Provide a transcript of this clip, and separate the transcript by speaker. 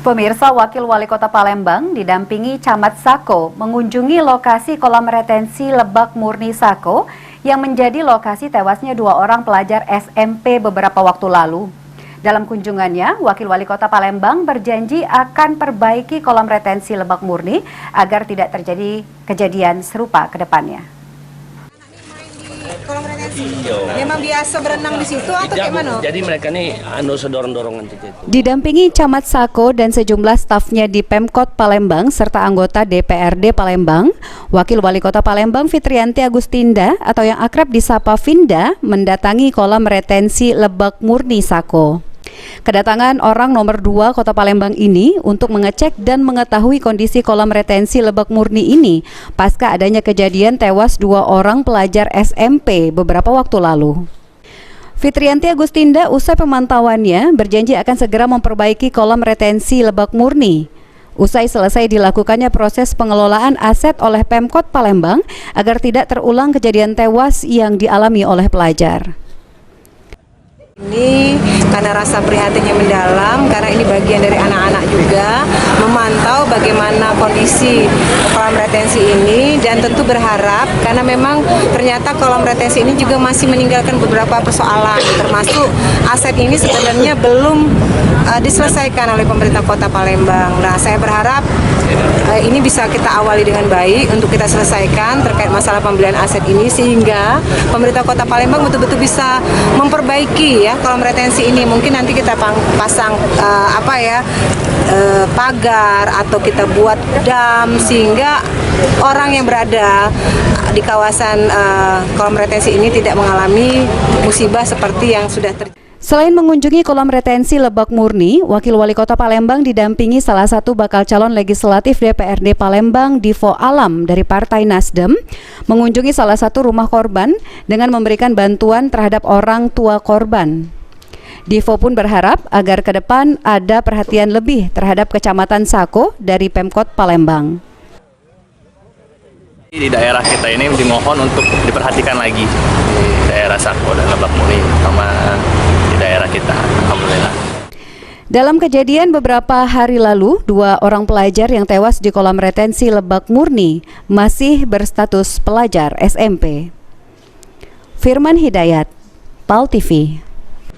Speaker 1: Pemirsa, Wakil Wali Kota Palembang didampingi Camat Sako mengunjungi lokasi kolam retensi Lebak Murni Sako yang menjadi lokasi tewasnya 2 orang pelajar SMP beberapa waktu lalu. Dalam kunjungannya, Wakil Wali Kota Palembang berjanji akan perbaiki kolam retensi Lebak Murni agar tidak terjadi kejadian serupa ke depannya.
Speaker 2: Kolam retensi. Memang biasa berenang di situ atau kayak mana?
Speaker 3: Jadi mereka nih sedorong-dorongan itu.
Speaker 1: Didampingi Camat Sako dan sejumlah stafnya di Pemkot Palembang serta anggota DPRD Palembang, Wakil Wali Kota Palembang Fitrianti Agustinda atau yang akrab disapa Vinda mendatangi kolam retensi Lebak Murni Sako. Kedatangan orang nomor 2 Kota Palembang ini untuk mengecek dan mengetahui kondisi kolam retensi Lebak Murni ini pasca adanya kejadian tewas 2 orang pelajar SMP beberapa waktu lalu. Fitrianti Agustinda usai pemantauannya berjanji akan segera memperbaiki kolam retensi Lebak Murni. Usai selesai dilakukannya proses pengelolaan aset oleh Pemkot Palembang agar tidak terulang kejadian tewas yang dialami oleh pelajar.
Speaker 2: Ini karena rasa prihatinnya mendalam, karena ini bagian dari anak-anak juga memantau bagaimana kondisi kolam retensi ini, dan tentu berharap karena memang ternyata kolam retensi ini juga masih meninggalkan beberapa persoalan, termasuk aset ini sebenarnya belum diselesaikan oleh pemerintah Kota Palembang. Nah, saya berharap ini bisa kita awali dengan baik untuk kita selesaikan terkait masalah pembelian aset ini sehingga pemerintah Kota Palembang betul-betul bisa memperbaiki ya kolam retensi ini. Mungkin nanti kita pasang pagar atau kita buat dam sehingga orang yang berada di kawasan kolam retensi ini tidak mengalami musibah seperti yang sudah terjadi.
Speaker 1: Selain mengunjungi kolam retensi Lebak Murni, Wakil Wali Kota Palembang didampingi salah satu bakal calon legislatif DPRD Palembang, Divo Alam dari Partai Nasdem, mengunjungi salah satu rumah korban dengan memberikan bantuan terhadap orang tua korban. Divo pun berharap agar ke depan ada perhatian lebih terhadap Kecamatan Sako dari Pemkot Palembang.
Speaker 3: Di daerah kita ini dimohon untuk diperhatikan lagi di daerah Sako dan Lebak Murni sama di daerah kita. Alhamdulillah.
Speaker 1: Dalam kejadian beberapa hari lalu, 2 orang pelajar yang tewas di kolam retensi Lebak Murni masih berstatus pelajar SMP. Firman Hidayat, PAL TV.